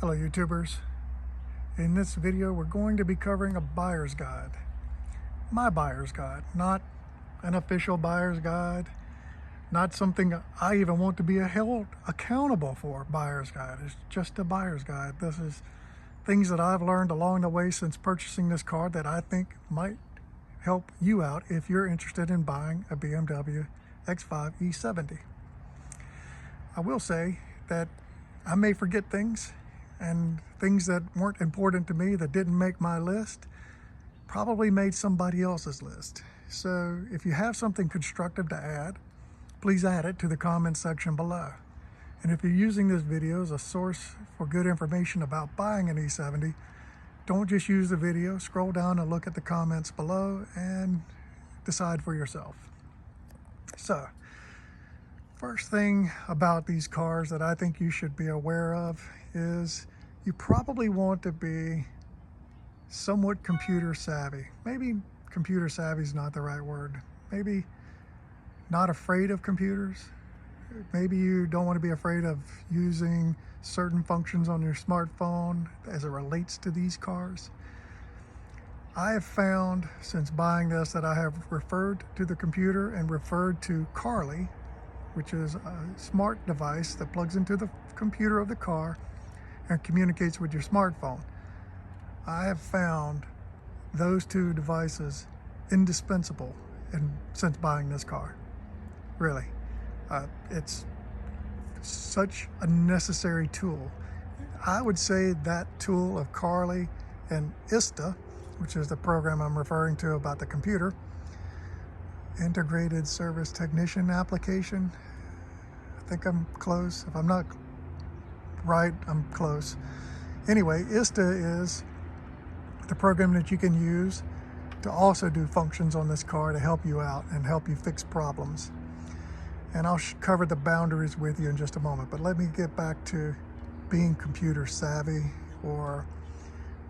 Hello YouTubers. In this video we're going to be covering a buyer's guide. My buyer's guide, not an official buyer's guide, not something I even want to be held accountable for. Buyer's guide is just a buyer's guide. This is things that I've learned along the way since purchasing this car that I think might help you out if you're interested in buying a BMW X5 E70. I will say that I may forget things, and things that weren't important to me that didn't make my list probably made somebody else's list. So if you have something constructive to add, please add it to the comment section below. And if you're using this video as a source for good information about buying an E70, don't just use the video, scroll down and look at the comments below and decide for yourself. So, first thing about these cars that I think you should be aware of is you probably want to be somewhat computer savvy. Maybe computer savvy is not the right word. Maybe not afraid of computers. Maybe you don't want to be afraid of using certain functions on your smartphone as it relates to these cars. I have found since buying this that I have referred to the computer and referred to Carly, which is a smart device that plugs into the computer of the car and communicates with your smartphone. I have found those two devices indispensable since buying this car. Really, it's such a necessary tool. I would say that tool of Carly and ISTA, which is the program I'm referring to about the computer, Integrated Service Technician application. I think I'm close. If I'm not right, I'm close. Anyway, ISTA is the program that you can use to also do functions on this car to help you out and help you fix problems. And I'll cover the boundaries with you in just a moment, but let me get back to being computer savvy or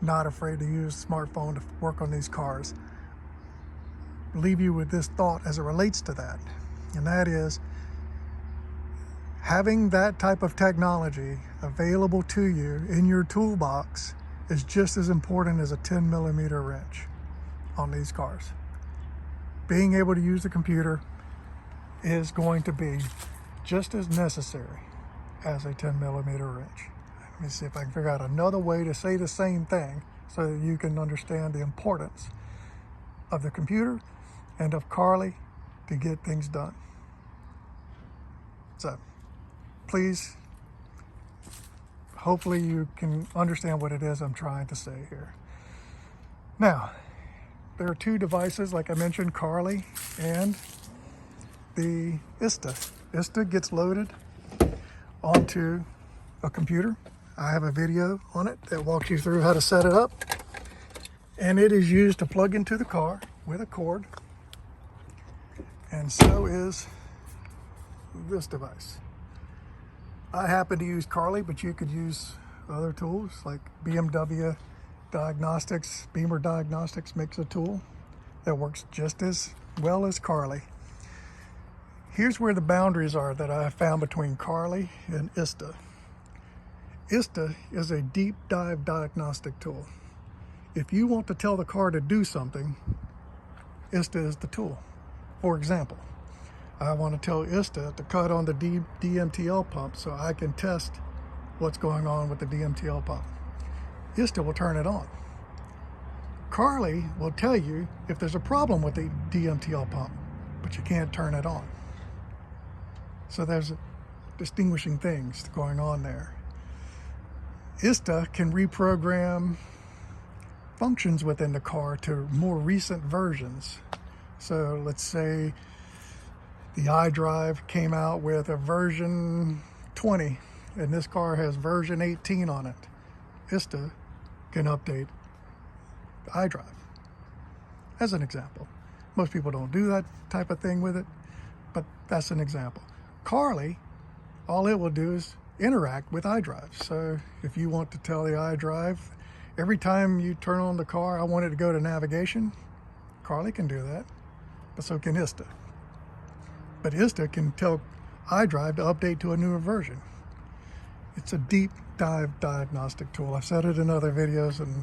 not afraid to use a smartphone to work on these cars. Leave you with this thought as it relates to that, and that is having that type of technology available to you in your toolbox is just as important as a 10mm wrench on these cars. Being able to use the computer is going to be just as necessary as a 10mm wrench. Let me see if I can figure out another way to say the same thing so that you can understand the importance of the computer and of Carly to get things done. So please, hopefully you can understand what it is I'm trying to say here. Now, there are two devices, like I mentioned, Carly and the ISTA. ISTA gets loaded onto a computer. I have a video on it that walks you through how to set it up. And it is used to plug into the car with a cord. And so is this device. I happen to use Carly, but you could use other tools like BMW Diagnostics. Beamer Diagnostics makes a tool that works just as well as Carly. Here's where the boundaries are that I found between Carly and ISTA. ISTA is a deep dive diagnostic tool. If you want to tell the car to do something, ISTA is the tool. For example, I want to tell ISTA to cut on the DMTL pump so I can test what's going on with the DMTL pump. ISTA will turn it on. Carly will tell you if there's a problem with the DMTL pump, but you can't turn it on. So there's distinguishing things going on there. ISTA can reprogram functions within the car to more recent versions. So let's say the iDrive came out with a version 20 and this car has version 18 on it. ISTA can update the iDrive, as an example. Most people don't do that type of thing with it, but that's an example. Carly, all it will do is interact with iDrive. So if you want to tell the iDrive, every time you turn on the car, I want it to go to navigation, Carly can do that, but so can ISTA. But ISTA can tell iDrive to update to a newer version. It's a deep dive diagnostic tool. I've said it in other videos, and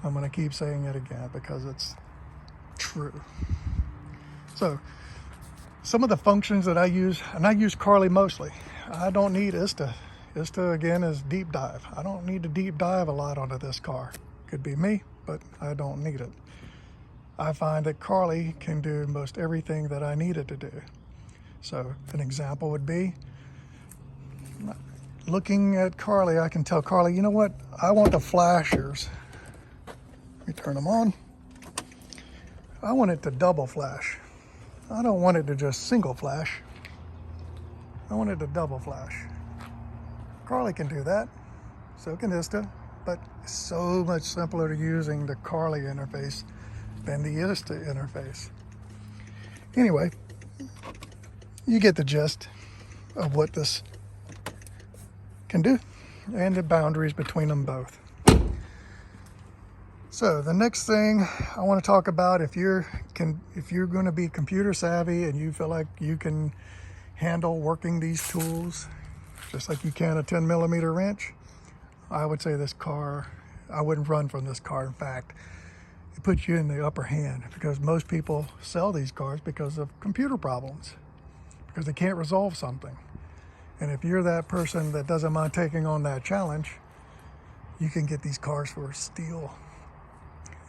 I'm going to keep saying it again because it's true. So some of the functions that I use, and I use Carly mostly. I don't need ISTA. ISTA, again, is deep dive. I don't need to deep dive a lot onto this car. Could be me, but I don't need it. I find that Carly can do most everything that I need it to do. So an example would be, looking at Carly, I can tell Carly, you know what? I want the flashers. Let me turn them on. I want it to double flash. I don't want it to just single flash. I want it to double flash. Carly can do that. So can ISTA, but it's so much simpler to using the Carly interface than the ISTA interface. Anyway, you get the gist of what this can do and the boundaries between them both. So the next thing I want to talk about, if you're going to be computer savvy and you feel like you can handle working these tools just like you can a 10mm wrench, I would say this car, I wouldn't run from this car. In fact, it puts you in the upper hand, because most people sell these cars because of computer problems, because they can't resolve something. And if you're that person that doesn't mind taking on that challenge, you can get these cars for a steal.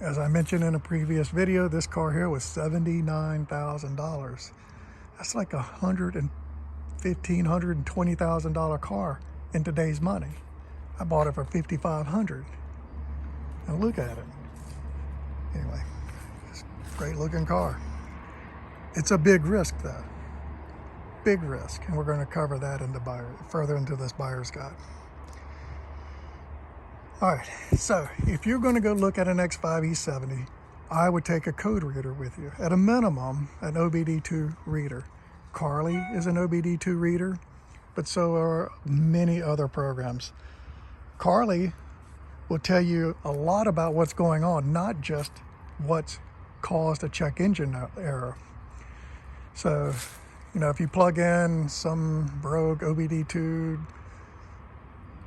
As I mentioned in a previous video, this car here was $79,000. That's like $120,000 car in today's money. I bought it for $5,500. And look at it. Anyway, it's a great looking car. It's a big risk though. Big risk. And we're going to cover that in the further into this buyer's guide. All right, so if you're going to go look at an X5 E70, I would take a code reader with you. At a minimum, an OBD2 reader. Carly is an OBD2 reader, but so are many other programs. Carly will tell you a lot about what's going on, not just what's caused a check engine error. So, you know, if you plug in some rogue OBD2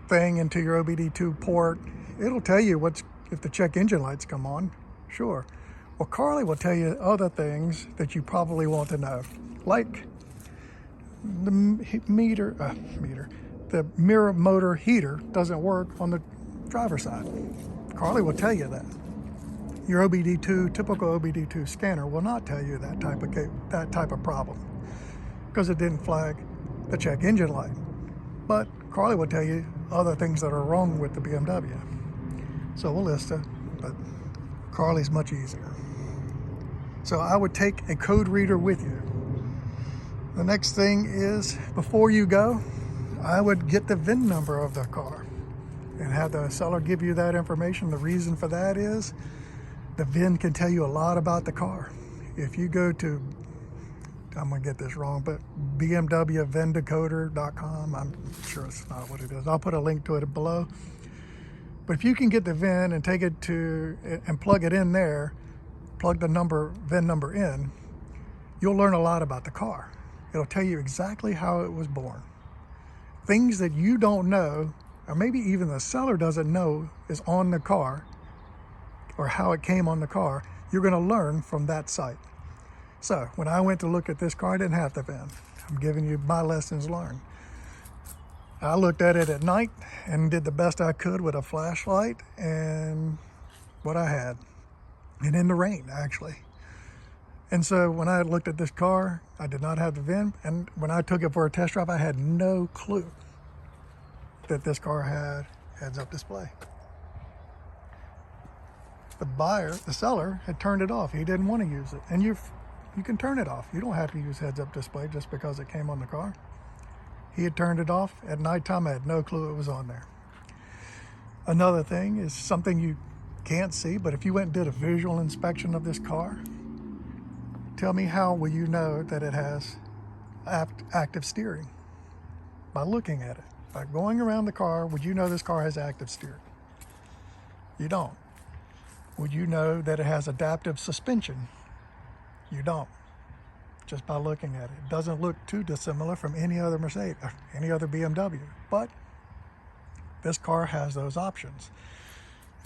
thing into your OBD2 port, it'll tell you if the check engine lights come on. Sure. Well, Carly will tell you other things that you probably want to know, like the the mirror motor heater doesn't work on the driver's side. Carly will tell you that. Your OBD2, typical OBD2 scanner will not tell you that type of problem, because it didn't flag the check engine light. But Carly will tell you other things that are wrong with the BMW. So will ISTA, but Carly's much easier. So I would take a code reader with you. The next thing is, before you go, I would get the VIN number of the car and have the seller give you that information. The reason for that is the VIN can tell you a lot about the car. If you go to, I'm gonna get this wrong, but BMWVinDecoder.com, I'm sure it's not what it is. I'll put a link to it below. But if you can get the VIN and take it to, and plug it in there, plug the VIN number in, you'll learn a lot about the car. It'll tell you exactly how it was born. Things that you don't know, or maybe even the seller doesn't know is on the car, or how it came on the car, you're gonna learn from that site. So when I went to look at this car, I didn't have the VIN. I'm giving you my lessons learned. I looked at it at night and did the best I could with a flashlight and what I had, and in the rain, actually. And so when I looked at this car, I did not have the VIN, and when I took it for a test drive, I had no clue that this car had heads-up display. The seller had turned it off. He didn't want to use it. And you can turn it off. You don't have to use heads-up display just because it came on the car. He had turned it off. At nighttime, I had no clue it was on there. Another thing is something you can't see, but if you went and did a visual inspection of this car, tell me, how will you know that it has active steering? By looking at it. By going around the car, would you know this car has active steering? You don't. Would you know that it has adaptive suspension? You don't. Just by looking at it. It doesn't look too dissimilar from any other Mercedes, or any other BMW. But This car has those options.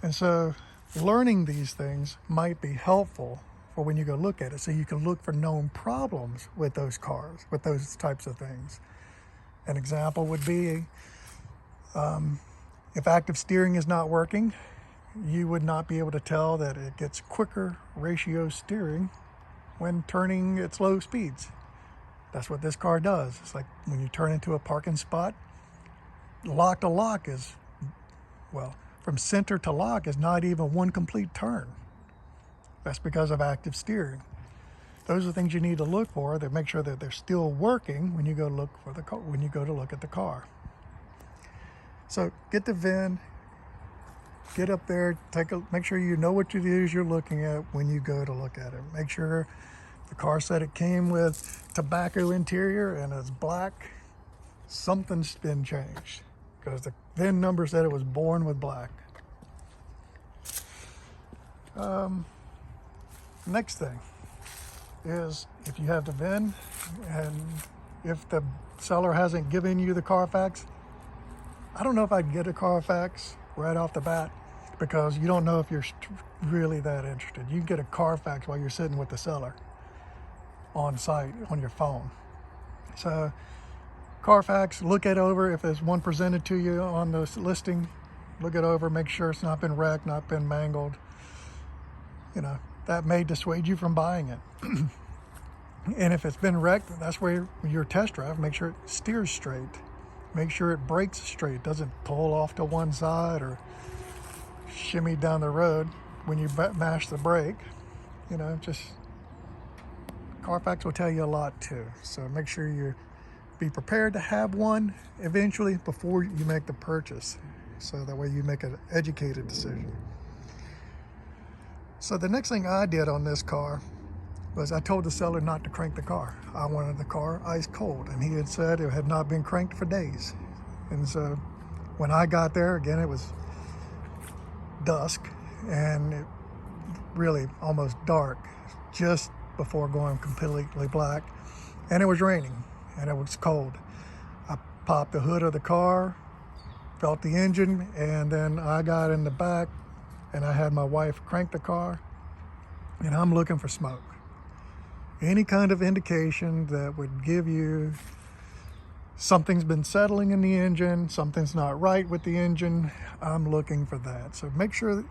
And so learning these things might be helpful for when you go look at it, so you can look for known problems with those cars, with those types of things. An example would be if active steering is not working, you would not be able to tell that it gets quicker ratio steering when turning at slow speeds. That's what this car does. It's like when you turn into a parking spot, lock to lock is, well, from center to lock is not even one complete turn. That's because of active steering. Those are things you need to look for to make sure that they're still working when you go look for the car, when you go to look at the car. So get the VIN, get up there, make sure you know what it is you're looking at when you go to look at it. Make sure the car said it came with tobacco interior and it's black. Something's been changed because the VIN number said it was born with black. Next thing is, if you have the VIN and if the seller hasn't given you the Carfax, I don't know if I'd get a Carfax right off the bat, because you don't know if you're really that interested. You can get a Carfax while you're sitting with the seller on site on your phone. So Carfax, look it over. If there's one presented to you on the listing, look it over, make sure it's not been wrecked, not been mangled. You know, that may dissuade you from buying it. And if it's been wrecked, that's where your test drive, make sure it steers straight. Make sure it brakes straight, doesn't pull off to one side or shimmy down the road when you mash the brake. You know, just Carfax will tell you a lot too. So make sure you be prepared to have one eventually before you make the purchase, so that way you make an educated decision. So the next thing I did on this car was I told the seller not to crank the car. I wanted the car ice cold, and he had said it had not been cranked for days. And so when I got there, again, it was dusk and it really almost dark, just before going completely black, and it was raining and it was cold. I popped the hood of the car, felt the engine, and then I got in the back and I had my wife crank the car, and I'm looking for smoke. Any kind of indication that would give you something's been settling in the engine, something's not right with the engine, I'm looking for that. So make sure,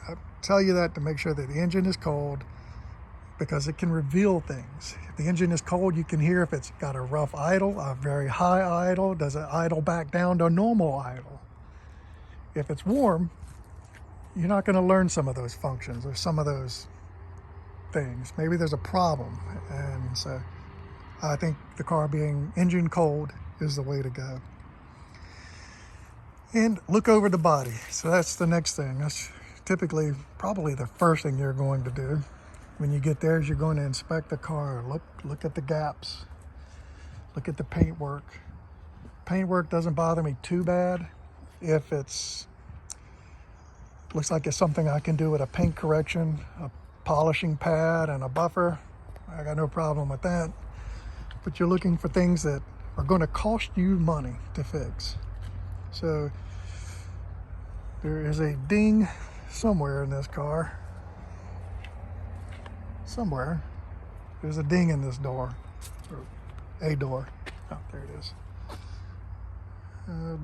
I tell you that to make sure that the engine is cold, because it can reveal things. If the engine is cold, you can hear if it's got a rough idle, a very high idle, does it idle back down to normal idle? If it's warm, you're not going to learn some of those functions or some of those things. Maybe there's a problem. And so I think the car being engine cold is the way to go. And look over the body. So that's the next thing. That's typically probably the first thing you're going to do when you get there, is you're going to inspect the car. Look at the gaps. Look at the paintwork. Paintwork doesn't bother me too bad if it's looks like it's something I can do with a paint correction, a polishing pad, and a buffer. I got no problem with that. But you're looking for things that are going to cost you money to fix. So there is a ding somewhere in this car. Somewhere there's a ding in this door, or a door. Oh, there it is.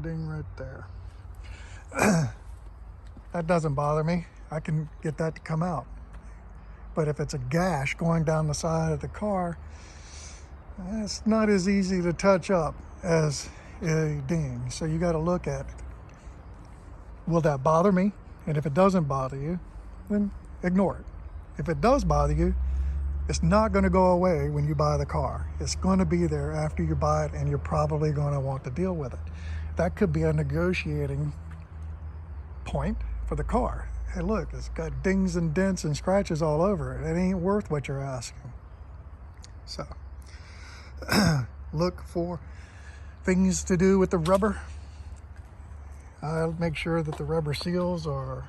Ding right there. That doesn't bother me. I can get that to come out. But if it's a gash going down the side of the car, it's not as easy to touch up as a ding. So you got to look at it. Will that bother me? And if it doesn't bother you, then ignore it. If it does bother you, it's not going to go away when you buy the car. It's going to be there after you buy it, and you're probably going to want to deal with it. That could be a negotiating point for the car. Hey, look, it's got dings and dents and scratches all over it. It ain't worth what you're asking. So look for things to do with the rubber. I'll make sure that the rubber seals are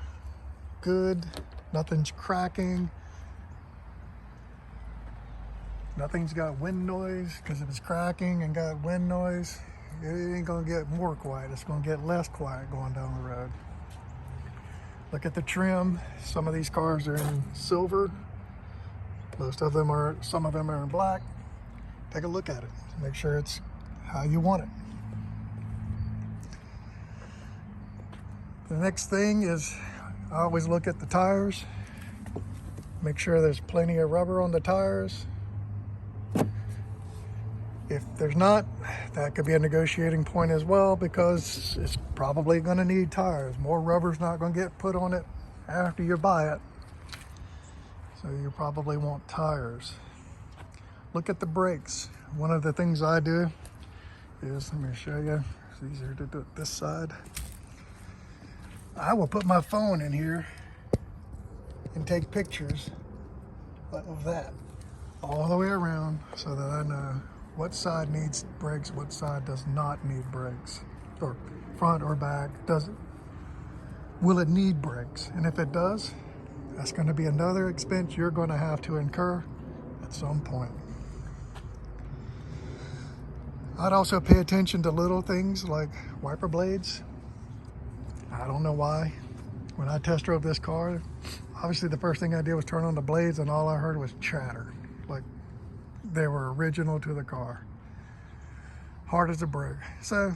good. Nothing's cracking. Nothing's got wind noise, because if it's cracking and got wind noise, It ain't gonna get more quiet, it's gonna get less quiet going down the road. Look at the trim. Some of these cars are in silver. Some of them are in black. Take a look at it. Make sure it's how you want it. The next thing is I always look at the tires. Make sure there's plenty of rubber on the tires. If there's not, that could be a negotiating point as well, because it's probably going to need tires. More rubber's not going to get put on it after you buy it. So you probably want tires. Look at the brakes. One of the things I do is, let me show you, it's easier to do it this side. I will put my phone in here and take pictures of that all the way around so that I know what side needs brakes, what side does not need brakes, or front or back. Will it need brakes? And if it does, that's going to be another expense you're going to have to incur at some point. I'd also pay attention to little things like wiper blades. I don't know why. When I test drove this car, obviously the first thing I did was turn on the blades and all I heard was chatter. Like they were original to the car. Hard as a brick. So,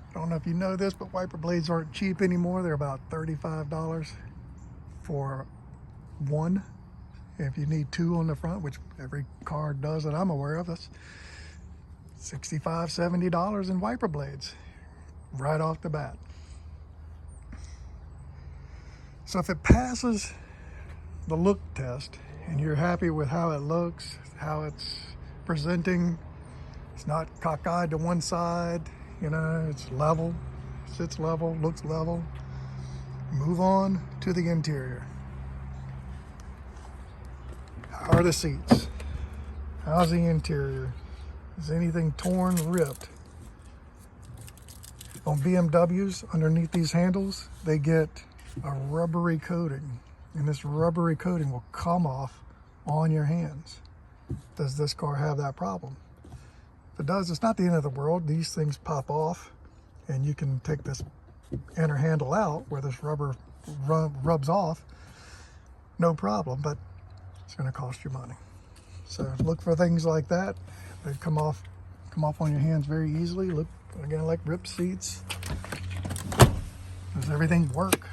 I don't know if you know this, but wiper blades aren't cheap anymore. They're about $35 for one. If you need two on the front, which every car does that I'm aware of, that's $65, $70 in wiper blades right off the bat. So if it passes the look test and you're happy with how it looks, how it's presenting, it's not cockeyed to one side, you know, it's level, sits level, looks level, move on to the interior. How are the seats? How's the interior? Is anything torn, ripped? On BMWs, underneath these handles, they get a rubbery coating, and this rubbery coating will come off on your hands. Does this car have that problem? If it does, it's not the end of the world. These things pop off, and you can take this inner handle out where this rubber rubs off, no problem, but it's going to cost you money. So look for things like that. They come off on your hands very easily. Look again like ripped seats. Does everything work?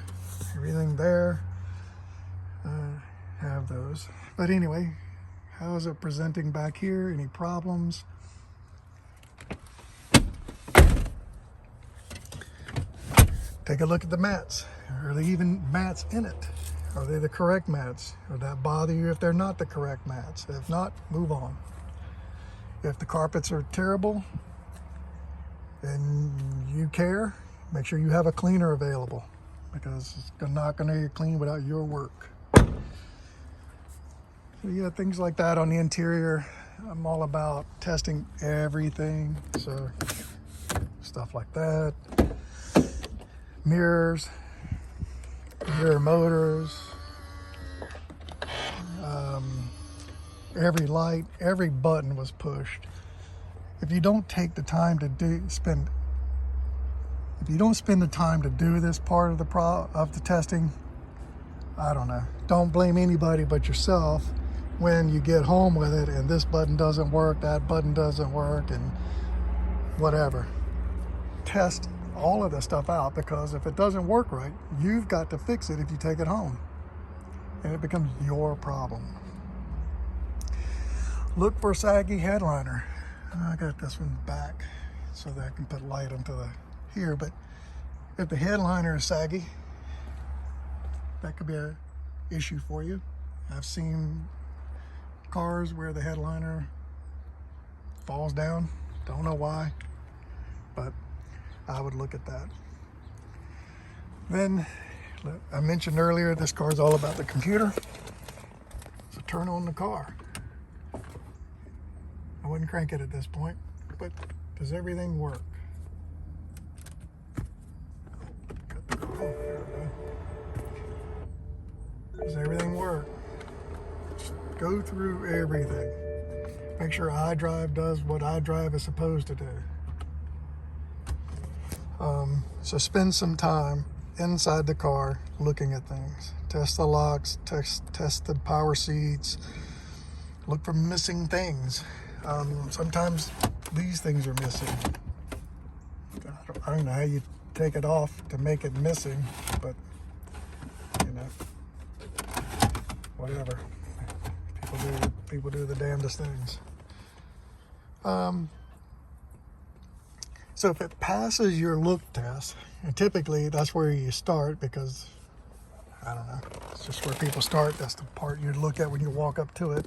Everything there? Have those. But anyway, how is it presenting back here? Any problems? Take a look at the mats. Are there even mats in it? Are they the correct mats? Would that bother you if they're not the correct mats? If not, move on. If the carpets are terrible and you care, make sure you have a cleaner available, because it's not going to get clean without your work. So yeah, things like that on the interior. I'm all about testing everything. So stuff like that. Mirrors, mirror motors, every light, every button was pushed. If you don't take the time to spend the time to do this part of the testing, I don't know. Don't blame anybody but yourself when you get home with it and this button doesn't work, that button doesn't work, and whatever. Test all of this stuff out, because if it doesn't work right, you've got to fix it if you take it home, and it becomes your problem. Look for saggy headliner. I got this one back so that I can put light onto here, but if the headliner is saggy, that could be an issue for you. I've seen cars where the headliner falls down. Don't know why, but I would look at that. Then, I mentioned earlier, this car is all about the computer. So turn on the car. I wouldn't crank it at this point, but does everything work? Cut the car off. There we go. Does everything work? Just go through everything. Make sure iDrive does what iDrive is supposed to do. So spend some time inside the car looking at things. Test the locks, test the power seats, look for missing things. Sometimes these things are missing. I don't know how you take it off to make it missing, but you know, whatever. People do the damnedest things. So if it passes your look test, and typically that's where you start, because I don't know, it's just where people start. That's the part you look at when you walk up to it.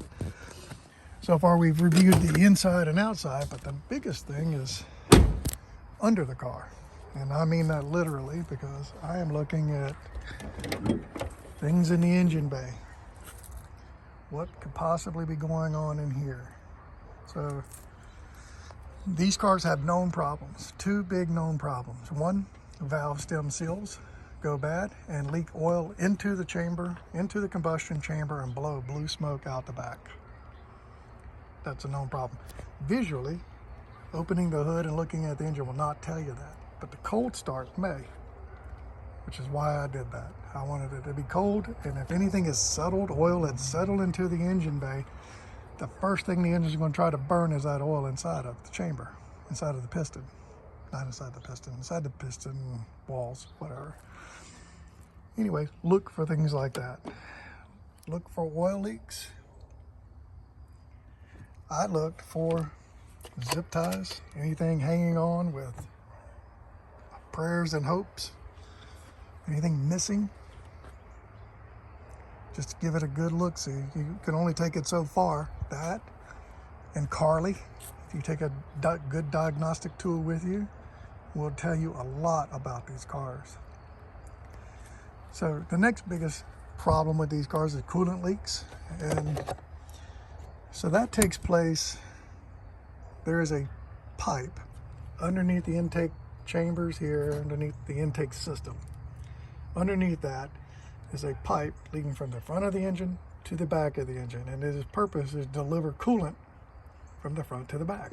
So far we've reviewed the inside and outside, but the biggest thing is under the car. And I mean that literally, because I am looking at things in the engine bay. What could possibly be going on in here? So these cars have known problems, two big known problems. One, valve stem seals go bad and leak oil into the chamber, into the combustion chamber, and blow blue smoke out the back. That's a known problem. Visually, opening the hood and looking at the engine will not tell you that, but the cold start may, which is why I did that. I wanted it to be cold, and if anything is settled, oil had settled into the engine bay, the first thing the engine is going to try to burn is that oil inside of the chamber, inside of the piston. Not inside the piston, inside the piston walls, whatever. Anyway, look for things like that. Look for oil leaks. I looked for zip ties, anything hanging on with prayers and hopes, anything missing. Just give it a good look. See, you can only take it so far. That and Carly, if you take a good diagnostic tool with you, will tell you a lot about these cars. So the next biggest problem with these cars is coolant leaks, and so that takes place. There is a pipe underneath the intake chambers here, underneath the intake system. Underneath that is a pipe leading from the front of the engine to the back of the engine, and its purpose is to deliver coolant from the front to the back.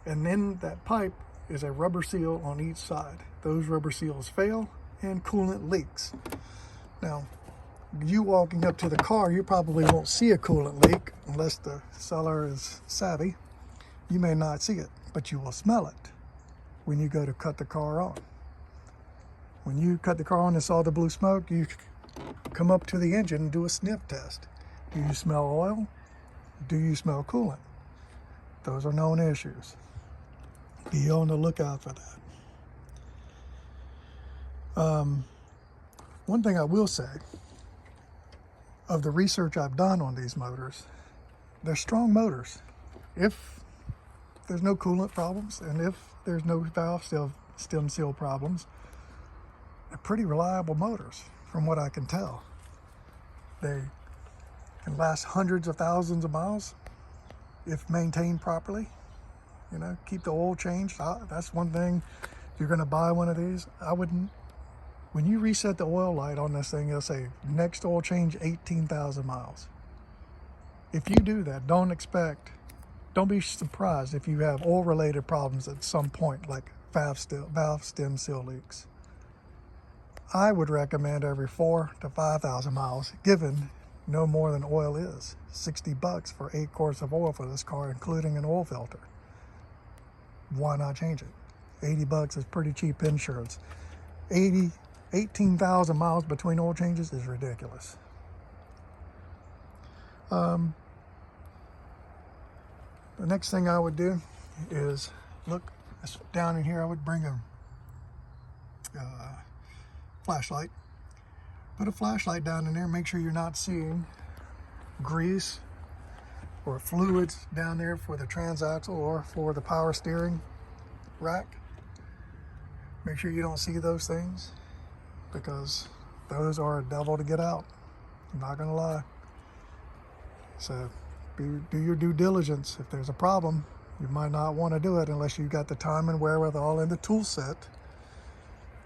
And then that pipe is a rubber seal on each side. Those rubber seals fail and coolant leaks. Now, you walking up to the car, you probably won't see a coolant leak unless the seller is savvy. You may not see it, but you will smell it when you go to cut the car on. When you cut the car on and saw the blue smoke, you come up to the engine and do a sniff test. Do you smell oil? Do you smell coolant? Those are known issues. Be on the lookout for that. One thing I will say, of the research I've done on these motors, they're strong motors. If there's no coolant problems, and if there's no valve stem seal problems, they're pretty reliable motors, from what I can tell. They can last hundreds of thousands of miles if maintained properly. You know, keep the oil changed. That's one thing. If you're going to buy one of these, I wouldn't. When you reset the oil light on this thing, it'll say next oil change 18,000 miles. If you do that, don't be surprised if you have oil-related problems at some point, like valve stem seal leaks. I would recommend every 4,000 to 5,000 miles, given no more than oil is. $60 for 8 quarts of oil for this car, including an oil filter. Why not change it? $80 is pretty cheap insurance. 18,000 miles between oil changes is ridiculous. The next thing I would do is look down in here. I would bring a flashlight. Put a flashlight down in there. Make sure you're not seeing grease or fluids down there for the transaxle or for the power steering rack. Make sure you don't see those things, because those are a devil to get out. I'm not gonna lie. So do your due diligence. If there's a problem, you might not want to do it unless you've got the time and wherewithal and the tool set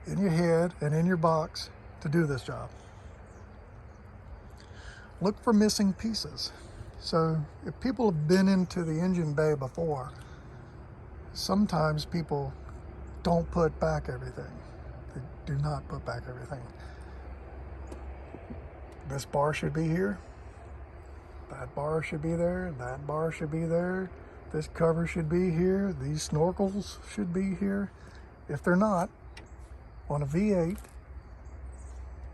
in your head and in your box to do this job. Look for missing pieces. So if people have been into the engine bay before, sometimes people don't put back everything. Do not put back everything. This bar should be here. That bar should be there. That bar should be there. This cover should be here. These snorkels should be here. If they're not, on a V8,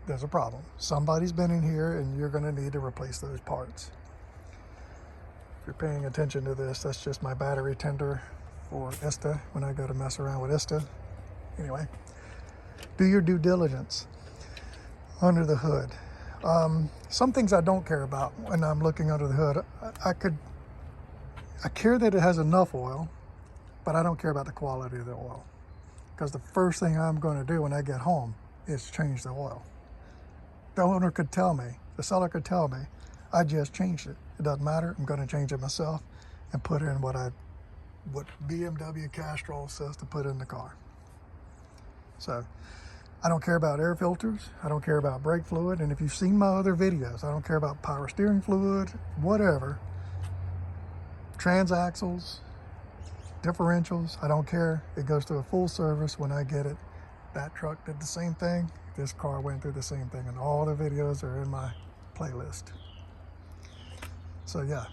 there's a problem. Somebody's been in here and you're gonna need to replace those parts. If you're paying attention to this, that's just my battery tender for ISTA when I go to mess around with ISTA. Anyway, do your due diligence under the hood. Some things I don't care about when I'm looking under the hood. I care that it has enough oil, but I don't care about the quality of the oil. Because the first thing I'm going to do when I get home is change the oil. The owner could tell me, the seller could tell me, I just changed it. It doesn't matter. I'm going to change it myself and put in what BMW Castrol says to put in the car. So I don't care about air filters. I don't care about brake fluid. And if you've seen my other videos, I don't care about power steering fluid, whatever. Transaxles, differentials, I don't care. It goes through a full service when I get it. That truck did the same thing. This car went through the same thing, and all the videos are in my playlist. So yeah,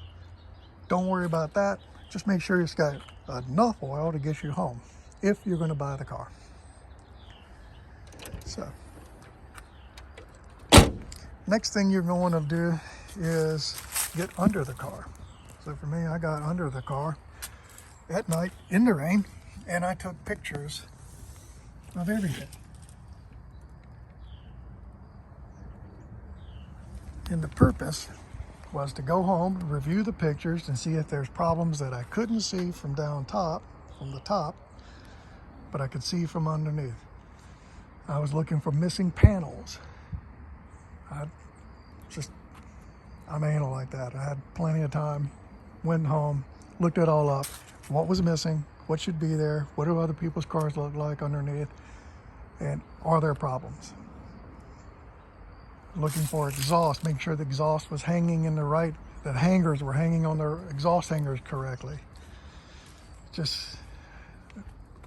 don't worry about that. Just make sure it's got enough oil to get you home if you're going to buy the car. So next thing you're going to do is get under the car. So for me, I got under the car at night in the rain, and I took pictures of everything. And the purpose was to go home, review the pictures, and see if there's problems that I couldn't see from down top, from the top, but I could see from underneath. I was looking for missing panels. I'm anal like that. I had plenty of time, went home, looked it all up, what was missing, what should be there, what do other people's cars look like underneath, and are there problems? Looking for exhaust, make sure the exhaust was hanging in the right, that hangers were hanging on their exhaust hangers correctly. Just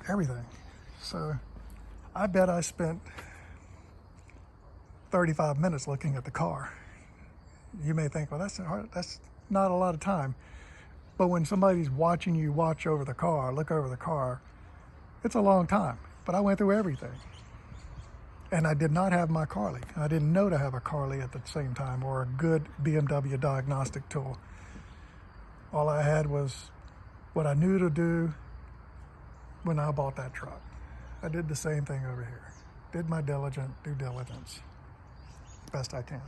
everything. So I bet I spent 35 minutes looking at the car. You may think, well, that's not a lot of time. But when somebody's watching you watch over the car, look over the car, it's a long time. But I went through everything. And I did not have my Carly. I didn't know to have a Carly at the same time, or a good BMW diagnostic tool. All I had was what I knew to do when I bought that truck. I did the same thing over here. Did my due diligence, best I can.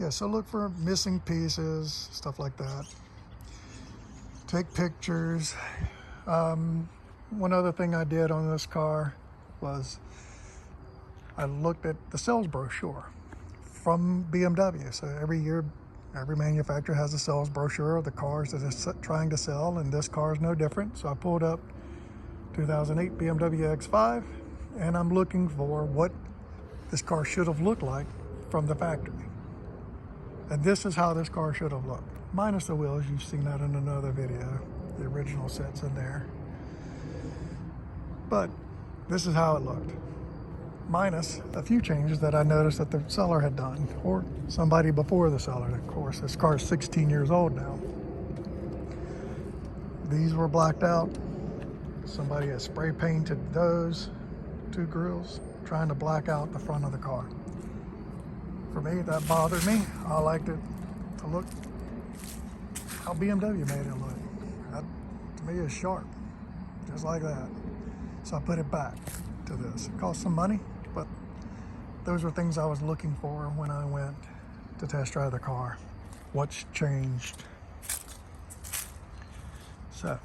Yeah, so look for missing pieces, stuff like that. Take pictures. One other thing I did on this car was I looked at the sales brochure from BMW. So every year, every manufacturer has a sales brochure of the cars that it's trying to sell, and this car is no different. So I pulled up 2008 BMW X5, and I'm looking for what this car should have looked like from the factory. And this is how this car should have looked. Minus the wheels, you've seen that in another video. The original set's in there. But this is how it looked. Minus a few changes that I noticed that the seller had done, or somebody before the seller. Of course, this car is 16 years old now. These were blacked out. Somebody had spray painted those two grills, trying to black out the front of the car. For me, that bothered me. I liked it to look how BMW made it look. That, to me, is sharp, just like that. So I put it back to this. It cost some money, but those were things I was looking for when I went to test drive the car. What's changed? So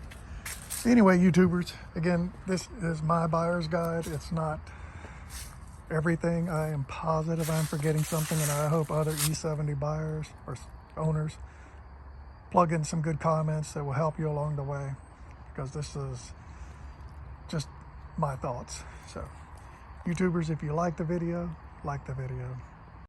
anyway, YouTubers, again, this is my buyer's guide. It's not everything. I am positive I'm forgetting something, and I hope other E70 buyers or owners plug in some good comments that will help you along the way, because this is just my thoughts. So YouTubers, if you like the video, like the video.